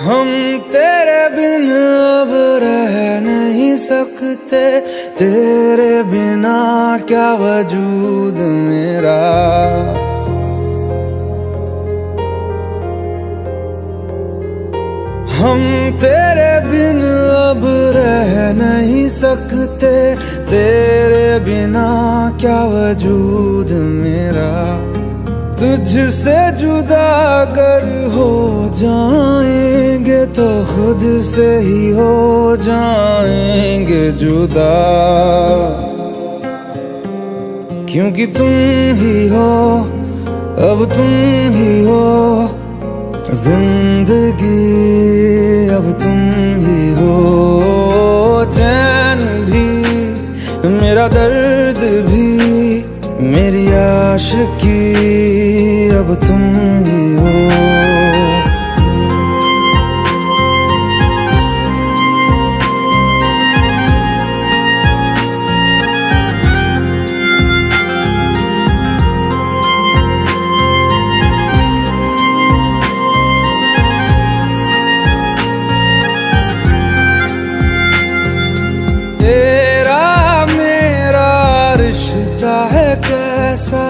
हम तेरे बिन अब रह नहीं सकते, तेरे बिना क्या वजूद मेरा। हम तेरे बिन अब रह नहीं सकते, तेरे बिना क्या वजूद मेरा। तुझसे जुदा अगर हो जाएंगे तो खुद से ही हो जाएंगे जुदा, क्योंकि तुम ही हो, अब तुम ही हो जिंदगी, अब तुम ही हो। चैन भी, मेरा दर्द भी, मेरी आशिकी, अब तुम ही हो। कैसा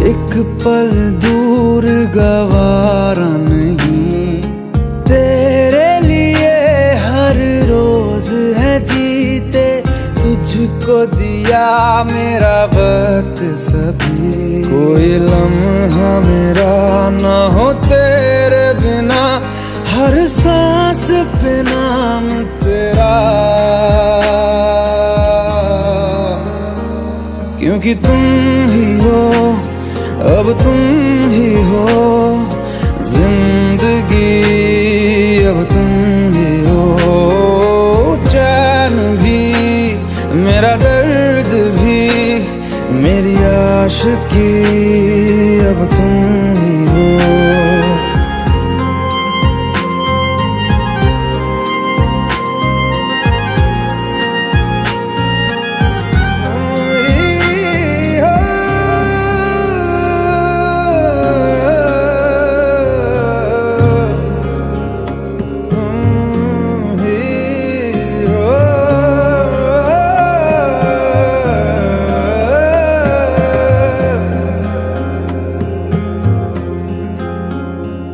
एक पल दूर गवारा नहीं, तेरे लिए हर रोज है जीते, तुझको दिया मेरा वक्त सभी। कोई लम्हा मेरा ना हो तेरे बिना, हर सांस पे नाम तेरा, क्योंकि तुम ही हो, अब तुम ही हो जिंदगी, अब तुम ही हो। चैन भी, मेरा दर्द भी, मेरी आशिकी, अब तुम ही हो।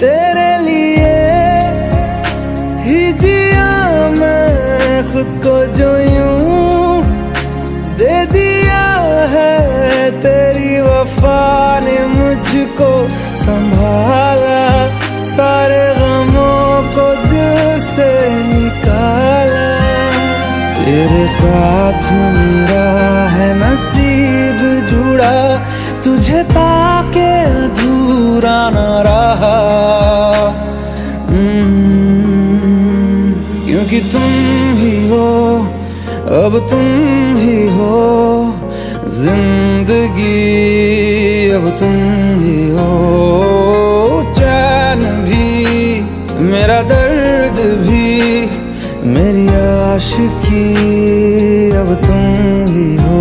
तेरे लिए ही जिया मैं खुद को, जो यूं दे दिया है तेरी वफा ने मुझको संभाला, सारे गमों को दिल से निकाला। तेरे साथ मेरा है नसीब जुड़ा, तुझे पाके अधूरा न रहा, क्योंकि तुम ही हो, अब तुम ही हो जिंदगी, अब तुम ही हो। चैन भी, मेरा दर्द भी, मेरी आशिकी, अब तुम ही हो,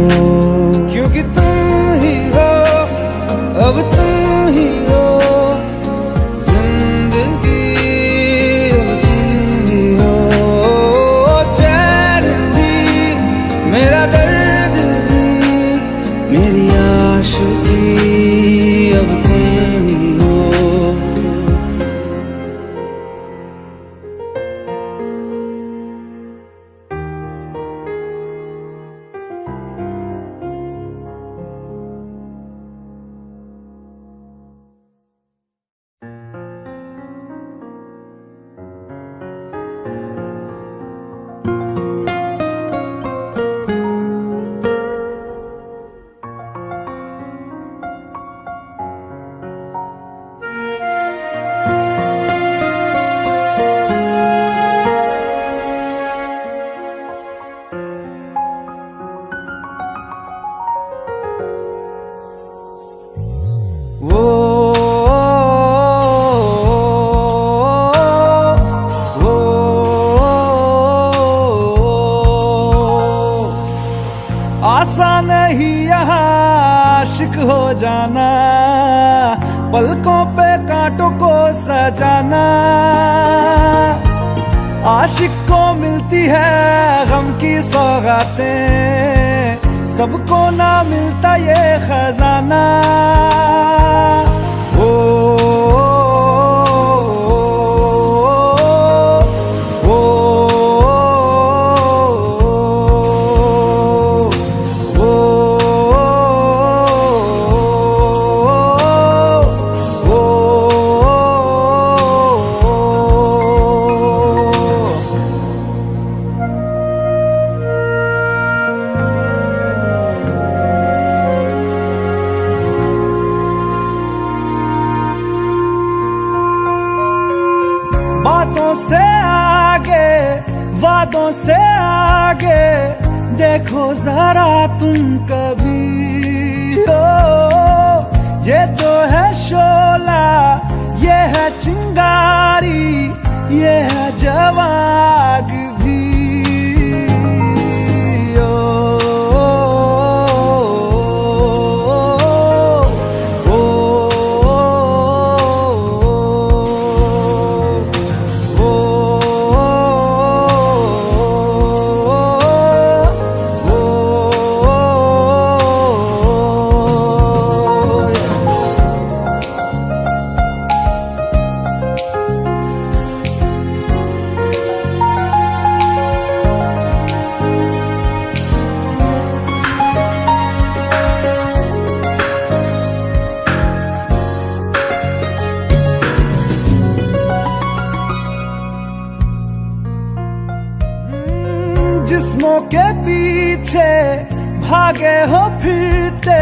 क्योंकि तुम ही हो, अब तुम ही हो जिंदगी, अब तुम ही हो। चैन भी, मेरा दर्द भी, मेरी आशिकी, अब तुम ही हो। आसान नहीं यहाँ आशिक हो जाना, पलकों पे कांटों को सजाना। आशिक को मिलती है गम की सौगातें, सबको ना मिलता ये खजाना। ओ, बातों से आगे, वादों से आगे देखो जरा तुम कभी। हो ये तो है शोला, ये है चिंगारी, ये है जवाग भी। जिस्मों के पीछे भागे हो फिरते,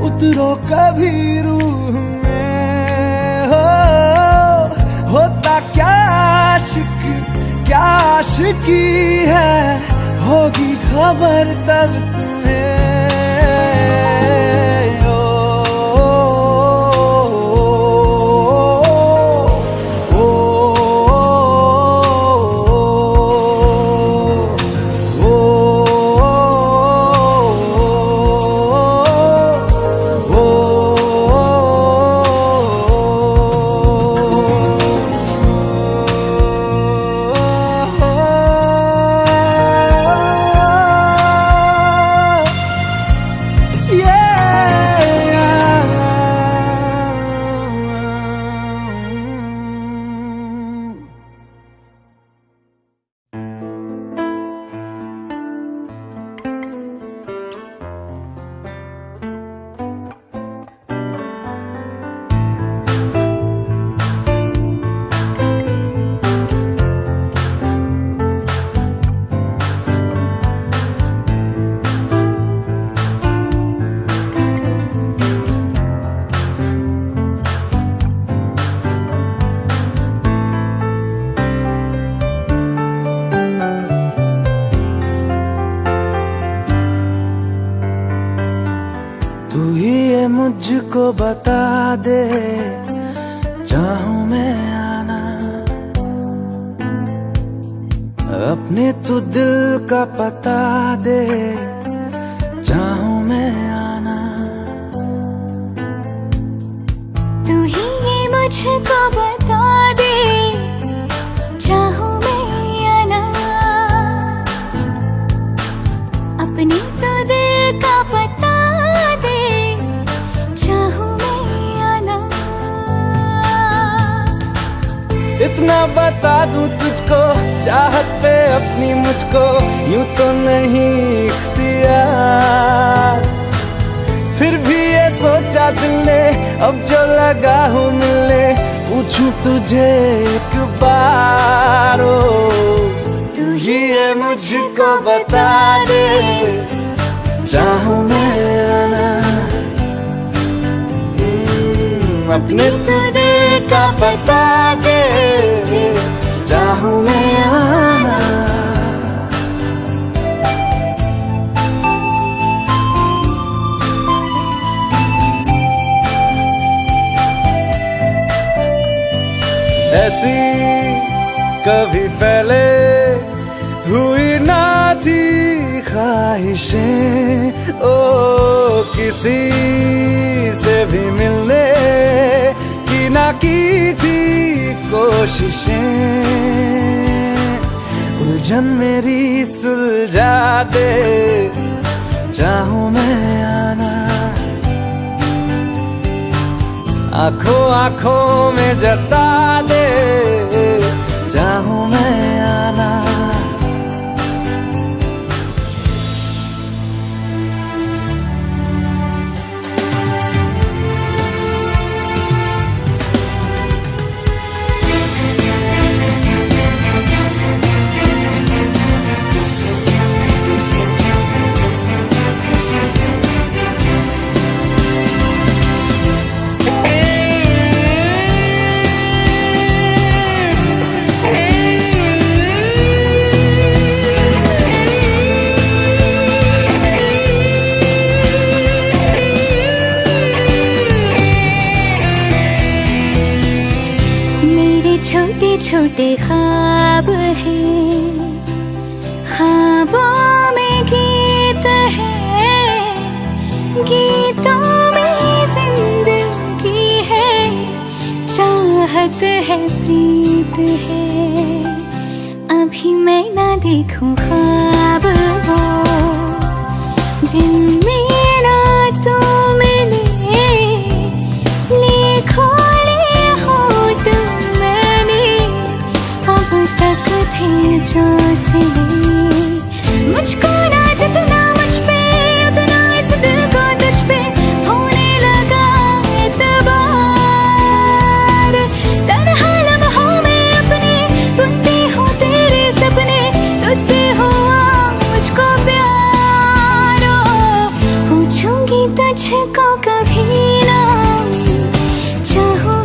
उतरो कभी रूह में। हो होता क्या आशिक, क्या आशिकी है, होगी खबर तब तुम्हें। तू ही ये मुझको बता दे, चाहूं मैं आना, अपने तू दिल का पता दे, चाहूं मैं आना। तू ही ये मुझको बता दे, चाहूं मैं आना, अपने तो दिल का पता दे, चाहूं मैं आना। इतना बता दूं तुझको, चाहत पे अपनी मुझको यूं तो नहीं इख्तियार। फिर भी ये सोचा दिल ने, अब जो लगा हूँ मिलने, पूछूं तुझे एक बार। तू ही ये मुझको बता दे, चाहूं मैं आना, अपने तो दिल का पता दे, चाहूं मैं आना। ऐसी कभी पहले हुई ना थी ख्वाहिशें, ओ किसी से भी मिलने की ना की थी कोशिशें। उलझन मेरी सुलझा दे, चाहूं मैं आना, आंखों आंखों में जता दे, चाहूं मैं आना। छोटे छोटे ख्वाब हैं, ख्वाबों में गीत है, गीतों में जिंदगी है, चाहत है, प्रीत है। अभी मैं ना देखूं ख्वाब वो जिनमें ना तू मिले, लिखो जो सिले मुझको ना जितना मुझ पे उतना इस दिल को तुझ पे होने लगा एतबार। तन्हा लम्हों में अपने बुनती हूँ तेरे सपने, तुझसे हुआ मुझको प्यार। पूछूंगी तुझको कभी ना, चाहूं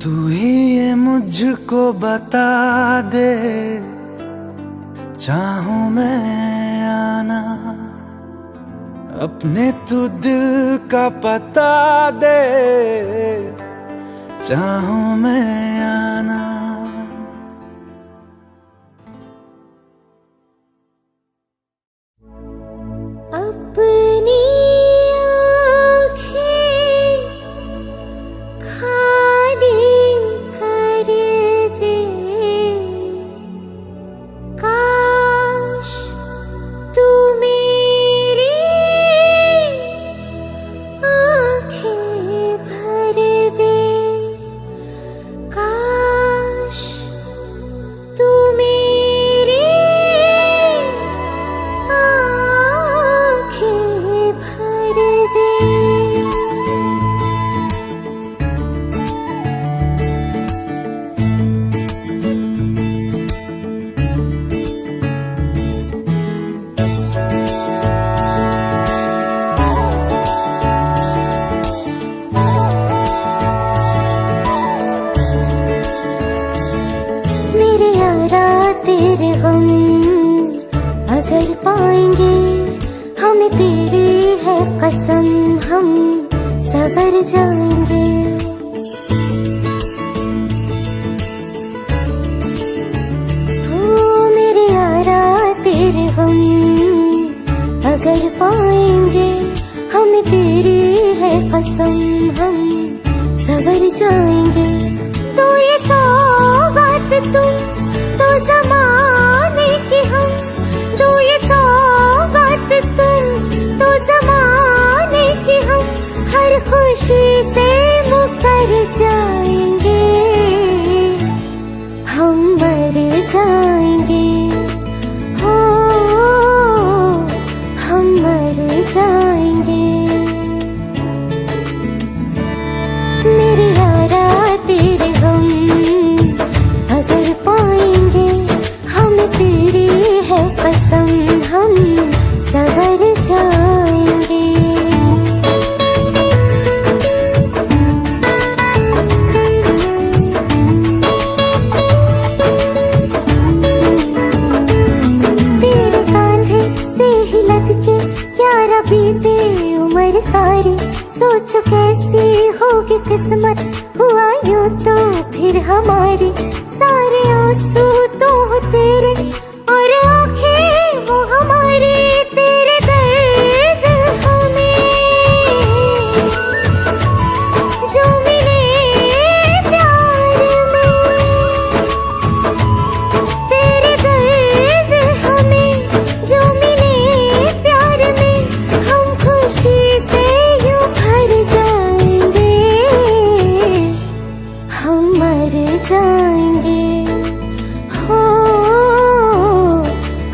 तू ही ये मुझको बता दे, चाहूं मैं आना, अपने तू दिल का पता दे, चाहूं मैं आना। अपनी तेरे गम अगर पाएंगे, हमें तेरी है कसम, हम सवर जाएंगे। हो मेरे यारा तेरे गम अगर पाएंगे, हमें तेरी है कसम, हम सवर जाएंगे। तो ये सौगात तुम तो ज़माने की, हम दो ये सौगात तुम तो ज़माने की, हम हर खुशी से मुकर जाएंगे, हम मर जाएंगे, हो हम मर जाएंगे। मेरे यारा तेरे गम अगर पाएंगे, हमें तेरी है कसम, हम सवर जाएंगे। सारी, सोचो कैसी होगी किस्मत, हुआ यूं तो फिर हमारी। सारे आंसू तो हो तेरे और आंखें वो हमारी, तेरे दर्द हमें जो मिले प्यार में, तेरे दर्द हमें जो मिले प्यार में, हम खुशी से यूं भर जाएंगे, हम मर जाएंगे, हो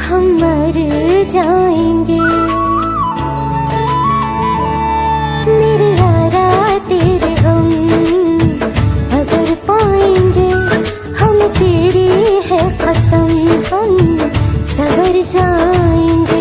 हम मर जाएंगे। मेरे यारा तेरे हम अगर पाएंगे, हम तेरी है कसम हम सवर जाएंगे।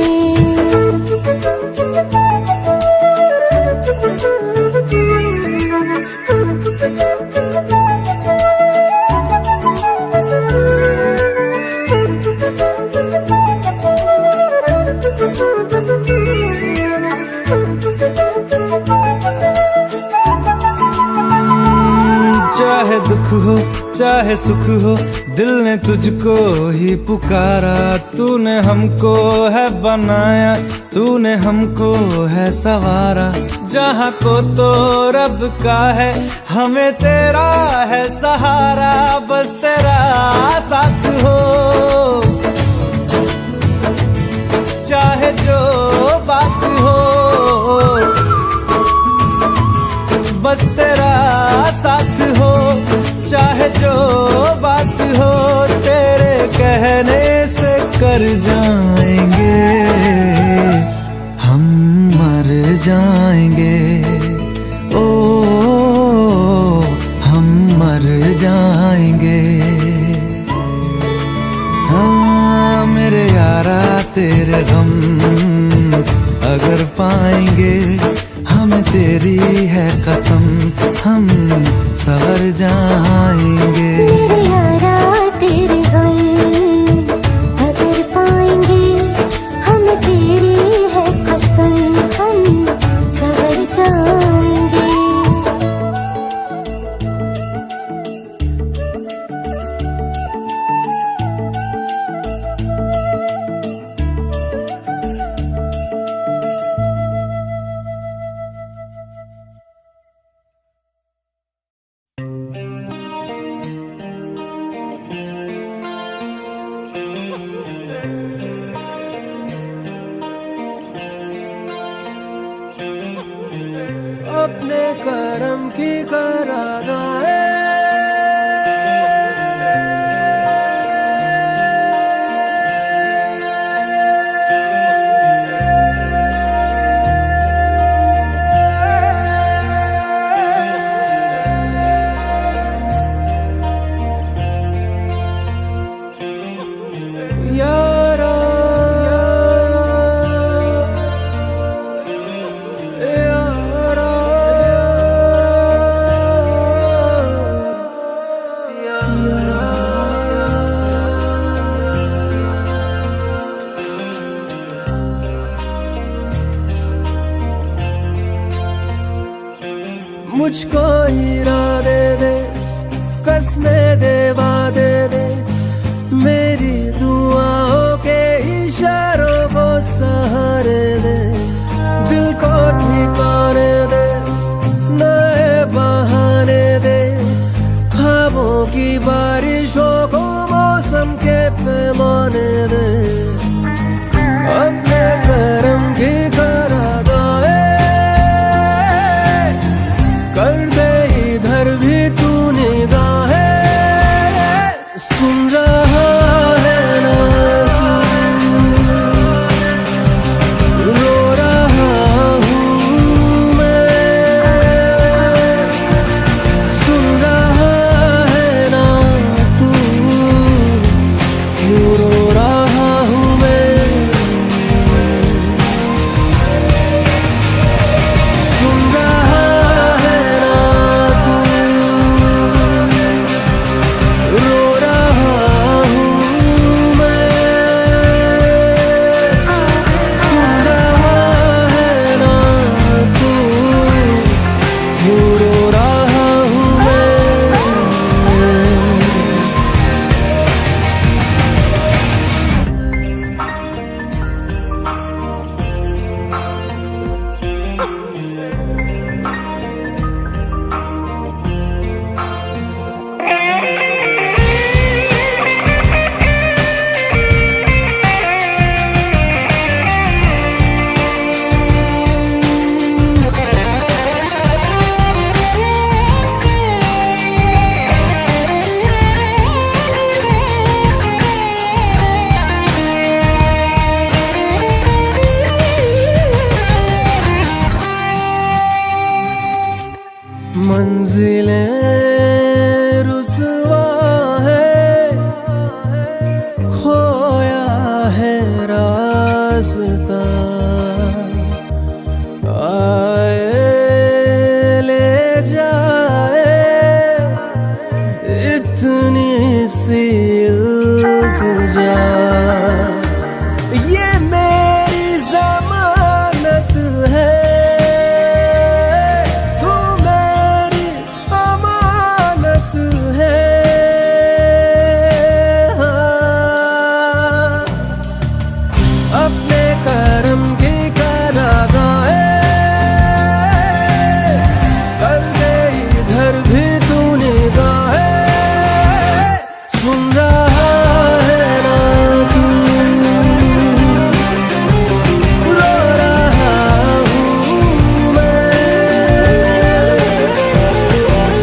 चाहे दुख हो चाहे सुख हो, दिल ने तुझको ही पुकारा। तूने हमको है बनाया, तूने हमको है सवारा। जहाँ को तो रब का है, हमें तेरा है सहारा। बस तेरा साथ हो, चाहे जो बात हो, बस तेरा साथ हो, चाहे जो बात हो। तेरे कहने से कर जाएंगे, हम मर जाएंगे, ओ हम मर जाएंगे। हाँ मेरे यारा तेरे गम अगर पाएंगे, हमें तेरी है कसम हम सवर जाएंगे। मेरे यारा तेरे गम अगर पाएंगे, हम तेरी है कसम हम सवर जाएंगे। अपने करम की करादाए, यारा मुझको इरादे दे, कसमें दे, वादे दे, मेरी दुआओं के इशारों को सहारे दे। दिल को ठिकाने दे, नए बहाने दे, ख्वाबों की बारिशों को मौसम के पैमाने दे। अपने करम की करादाए कर दे इधर रास्ता आए ले जाए इतनी सी इल्तिजा, ये मेरी जमानत है, तू मेरी अमानत है। हाँ, अपने करम की करादाए कर दे इधर भी तू निगाहे, सुन रहा है ना तू, रो रहा हूँ मैं,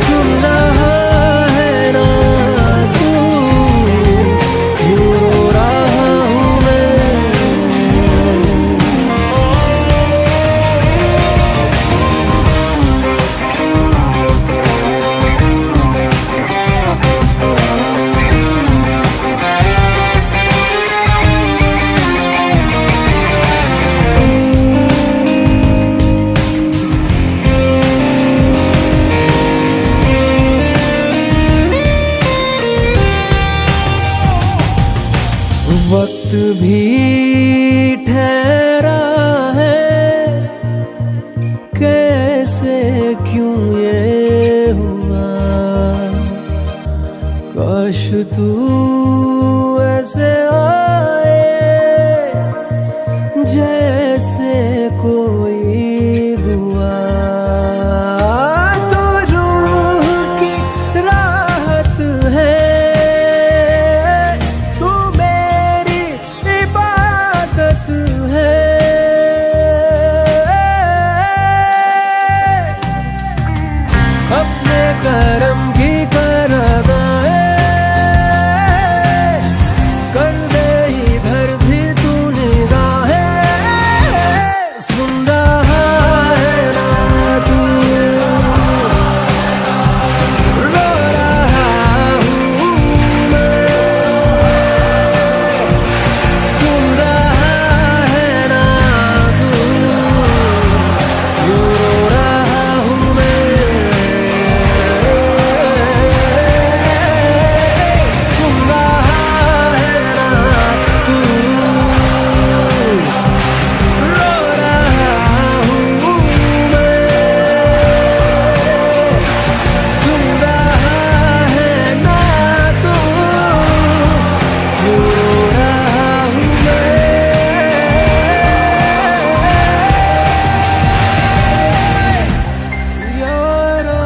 सुन रहा है ना तू, क्यों रो रहा हूँ मैं। वक्त भी ठहरा है, कैसे क्यों ये हुआ, काश तू ऐसे आए जैसे कोई दुआ, तो रूह की राहत है, तू मेरी इबादत है। अपने करम की करादाए कर दे इधर भी तू निगाहे, सुन रहा है ना तू, रो रहा हूँ मैं, सुन रहा है ना तू, क्यों रो रहा हूँ मैं, सुन रहा है ना तू, रो रहा हूँ मैं, सुन रहा है ना तू, क्यों रो रहा हूँ मैं। यारा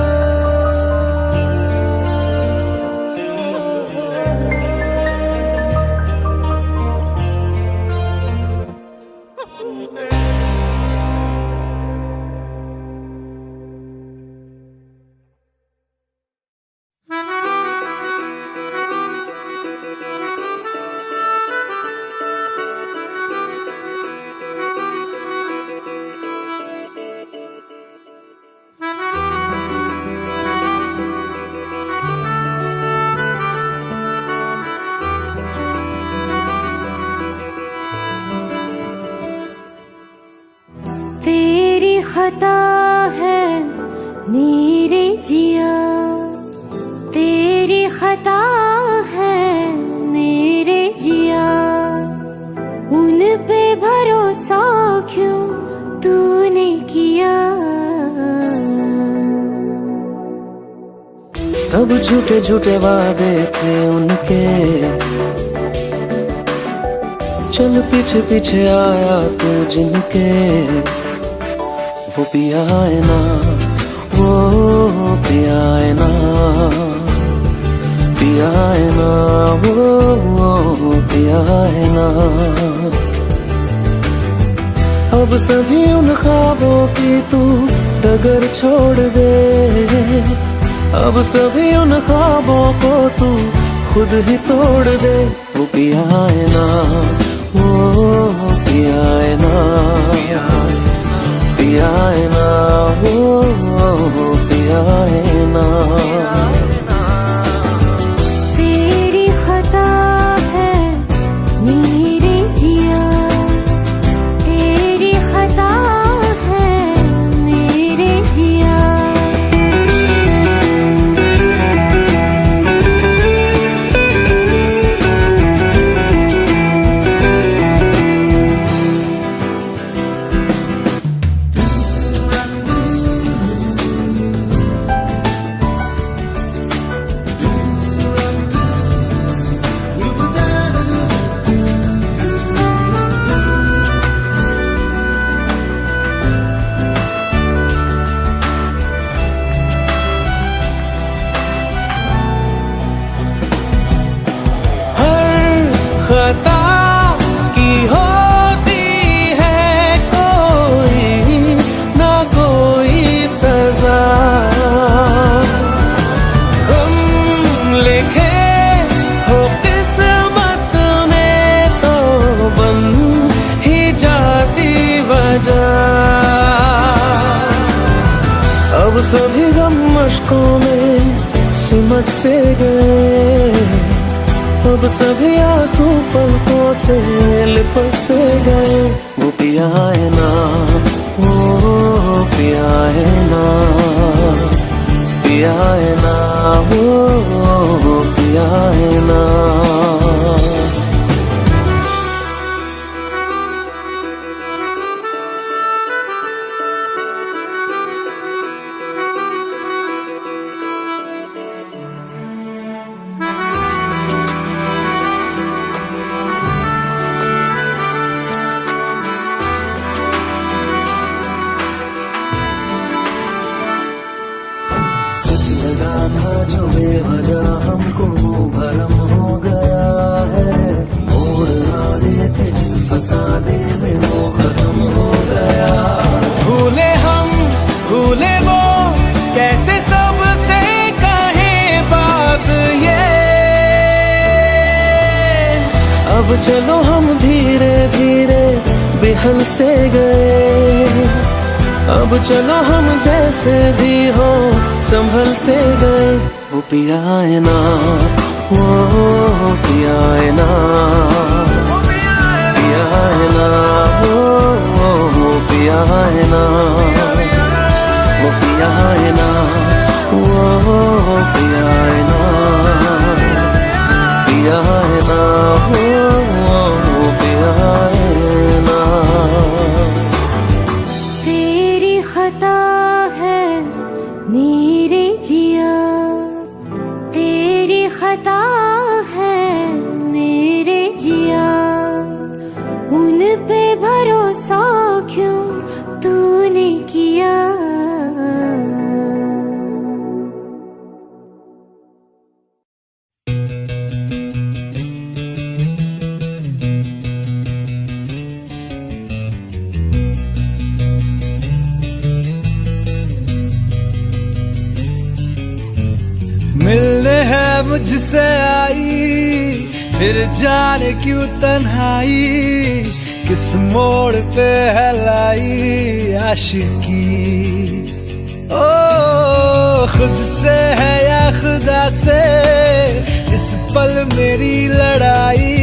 तेरी खता है मेरे जिया, तेरी खता है मेरे जिया, उन पे भरोसा क्यों तूने किया। सब झूठे झूठे वादे थे उनके, चल पीछे पीछे आया तू जिनके, वो पिया है ना, वो पिया है ना, पिया है ना, वो पिया है ना। अब सभी उन ख्वाबों की तू डगर छोड़ दे, अब सभी उन ख्वाबों को तू खुद ही तोड़ दे। वो पिया है ना, वो पिया है ना, पिया है ना, वो पिया है ना। तेरी खता है मेरे जिया, सभी गम मशकों में सिमट से गए, अब सभी आंसू पलकों से लिपट से गए। वो पिया है ना, वो पिया है ना, पिया है ना, वो पिया है ना। लगा था जो बेवजह हमको वो भरम हो गया है, मोड़ आने थे जिस फसाने में वो खत्म हो गया। भूले हम भूले वो कैसे सबसे कहे बात ये, अब चलो हम धीरे धीरे बेहल से गए, अब चलो हम जैसे भी हो संभल से गए। वो पिया है ना, वो पिया है ना, पिया है ना, वो पिया है ना, वो पिया है ना, वो पिया है ना, पिया है ना, वो पिया है ना। खता है मेरे जिया, तेरी खता है मेरे जिया, उन पे भरोसा क्यों तूने किया। मिलने है मुझसे आई, फिर जाने क्यों तन्हाई, किस मोड़ पे है लाई आशिकी। ओ खुद से है या खुदा से इस पल मेरी लड़ाई,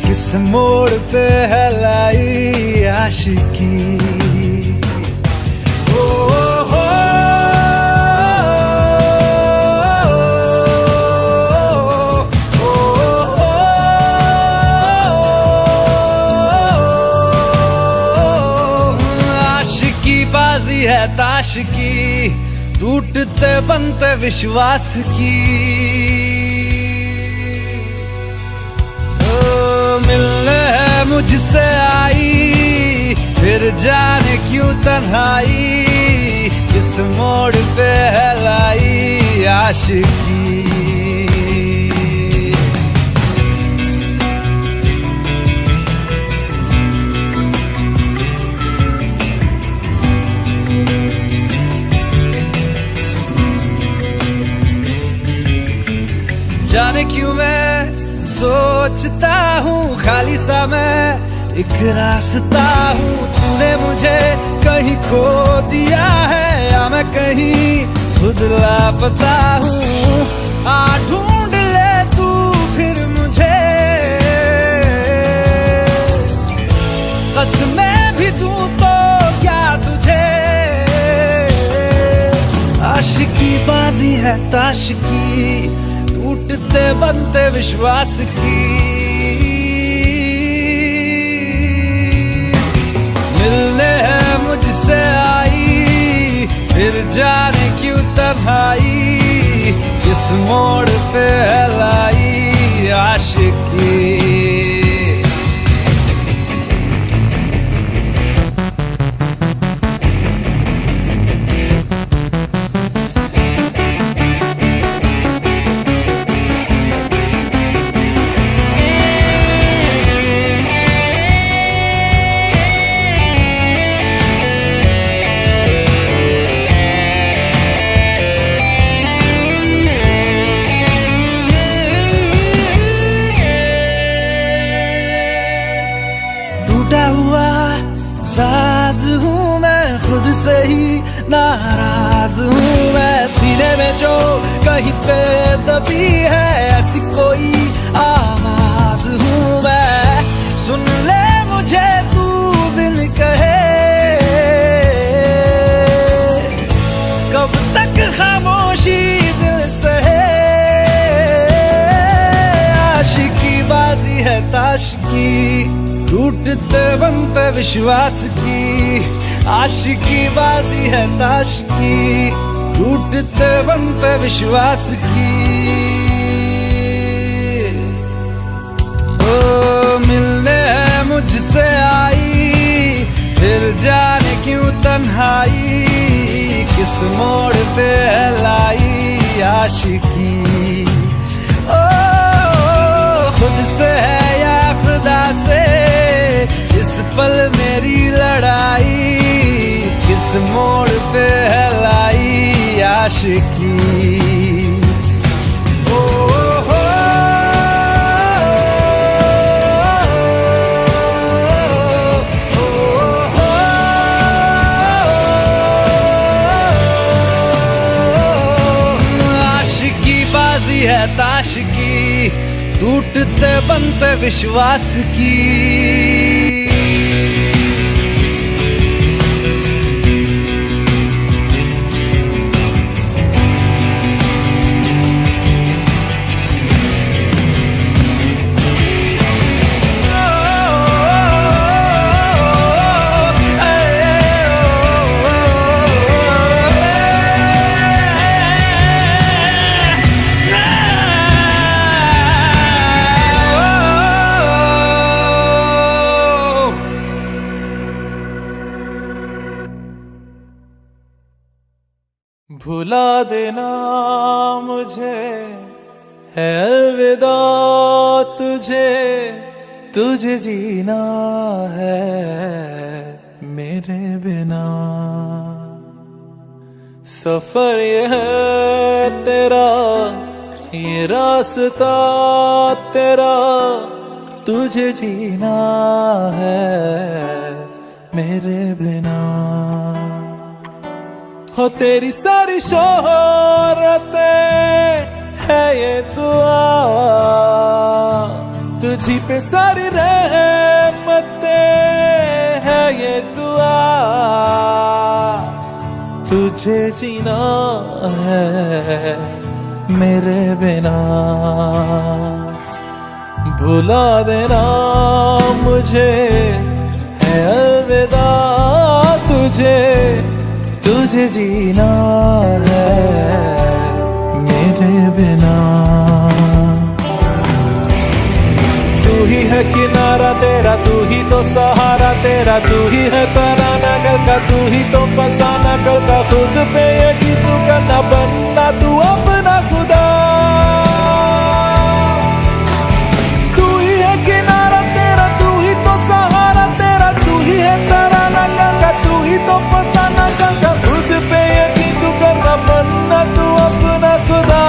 किस मोड़ पे है लाई आशिकी। बाजी है ताश की, टूटते बनते विश्वास की। ओ मिलने है मुझसे आई, फिर जाने क्यों तन्हाई, किस मोड़ पे है लाई आशिकी। जाने क्यों मैं सोचता हूँ खाली सा मैं एक रास्ता हूँ, तूने मुझे कहीं खो दिया है या मैं कहीं खुद लापता हूँ। आ ढूंढ ले तू फिर मुझे, कसमें भी दूँ तो क्या तुझे। आशिकी बाजी है ताश की, टूटते बनते विश्वास की। मिलने है मुझसे आई, फिर जाने क्यों तन्हाई, किस मोड़ पे है लाई आशिकी। टूटा हुआ साज हूँ मैं खुद से ही नाराज हूँ मैं। सीने में जो कहीं पे दबी है ऐसी कोई आवाज हूँ मैं। सुन ले मुझे तू बिन कहे, कब तक खामोशी दिल सहे। आशिकी बाजी है ताश की, टूटते बनते विश्वास की। आशिकी बाजी है ताश की, टूटते बनते विश्वास की। ओ मिलने है मुझसे आई, फिर जाने क्यों तन्हाई। किस मोड़ पे लाई आशिकी, ओ खुद से है या खुदा से, इस पल मेरी लड़ाई। किस मोड़ पे है लाई आशिकी। ओ हो, आशिकी बाजी है ताश की, टूटते बनते विश्वास की। भुला देना मुझे है अलविदा तुझे, तुझे जीना है मेरे बिना। सफर ये है तेरा, ये रास्ता तेरा, तुझे जीना है मेरे बिना। हो तेरी सारी शोहरतें है ये दुआ, तुझी पे सारी रहमतें है ये दुआ। तुझे जीना है मेरे बिना। भुला देना मुझे है अलविदा तुझे, तुझे जीना है मेरे बिना। तू ही है किनारा तेरा, तू ही तो सहारा तेरा, तू ही है तराना घर का, तू ही तो फसाना घर का। खुद पे यकीन तू करना, बनना तू अपना खुदा। तू ही है किनारा तेरा, तू ही तो सहारा तेरा, तू ही है तराना घर का, तू ही तो फसाना घर का। खुद पे यकीन तू करना, बनना तू अपना खुदा।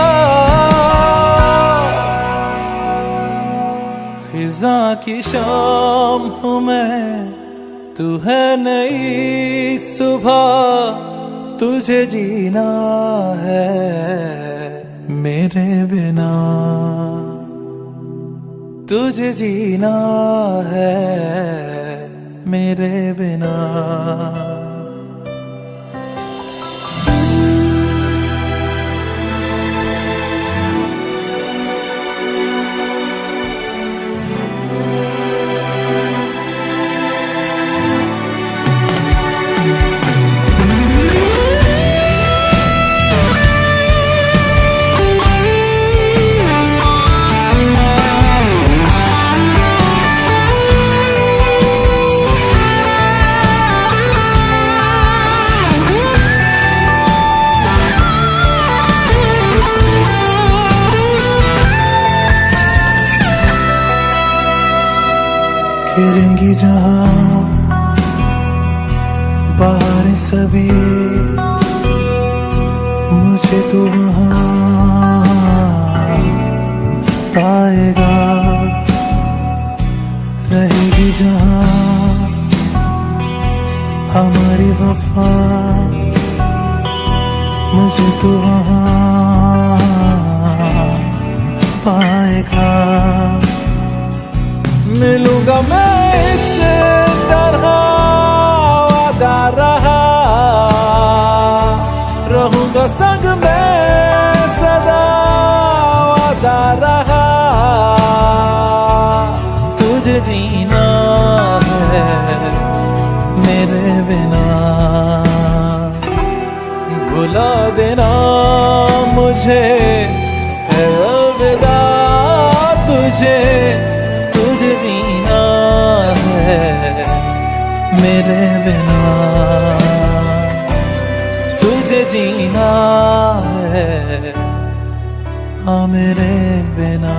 फिजा की शाम हूँ मैं, तू है नई सुबह, तुझे जीना है मेरे बिना। तुझे जीना है मेरे बिना। फिरेंगी जहां बाहर सभी, मुझे तो वहां पाएगा। रहेगी जहां हमारी वफा, मुझे तो वहाँ पाएगा। मिलूंगा मैं इस तरह वादा रहा, रहूंगा संग में सदा वादा रहा। तुझे जीना है मेरे बिना, भुला देना मुझे है अलविदा। तुझे तुझे जीना है मेरे बिना, तुझे जीना है हाँ मेरे बिना।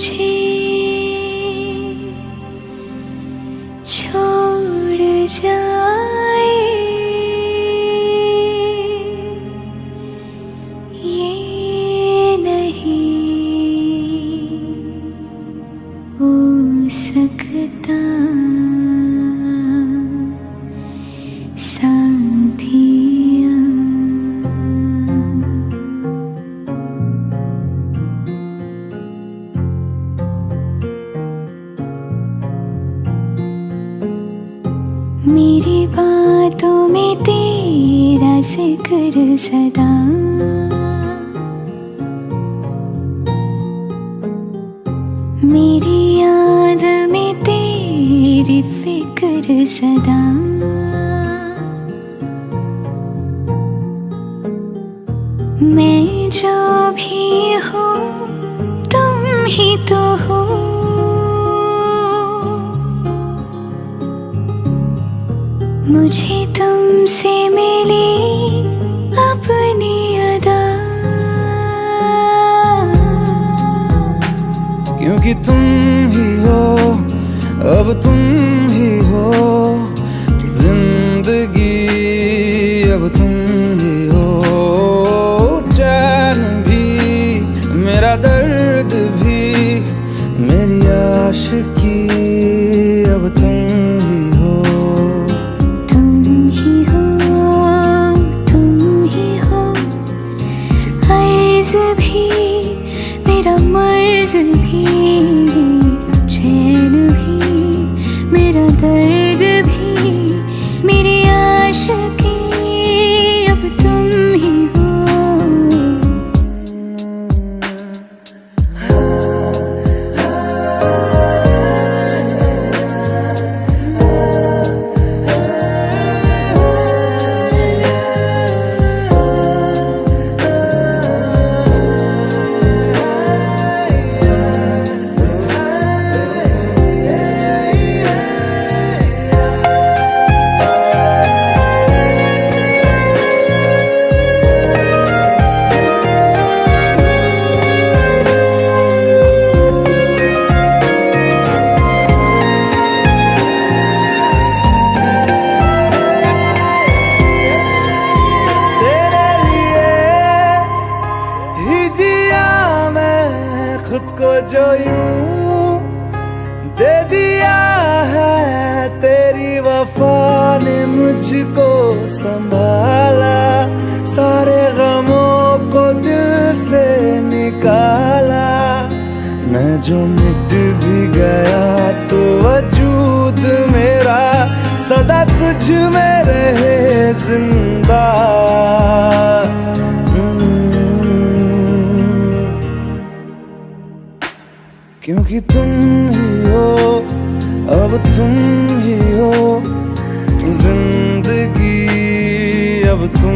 मुझे छोड़ जाए ये नहीं हो सकता साथिया। मेरी बातों में तेरा जिक्र सदा, मेरी याद में तेरी फिक्र सदा। मैं जो भी हूँ तुम ही तो हो, मुझे तुमसे मिली अपनी अदा। क्योंकि तुम ही हो, अब तुम ही हो जिंदगी, अब तुम ही हो चैन भी, मेरा दर्द भी, मेरी आशिकी, अब तुम ही हो। तुम ही हो, तुम ही हो, अर्ज भी मेरा मर्ज भी, चैन भी मेरा दर्द भी, मेरी आशिकी, अब तुम ही हो। खुद को जो यूं दे दिया है, तेरी वफा ने मुझको संभाला, सारे गमों को दिल से निकाला। मैं जो मिट भी गया तो वजूद मेरा सदा तुझ में रहे जिंदा। क्योंकि तुम ही हो, अब तुम ही हो जिंदगी, अब तुम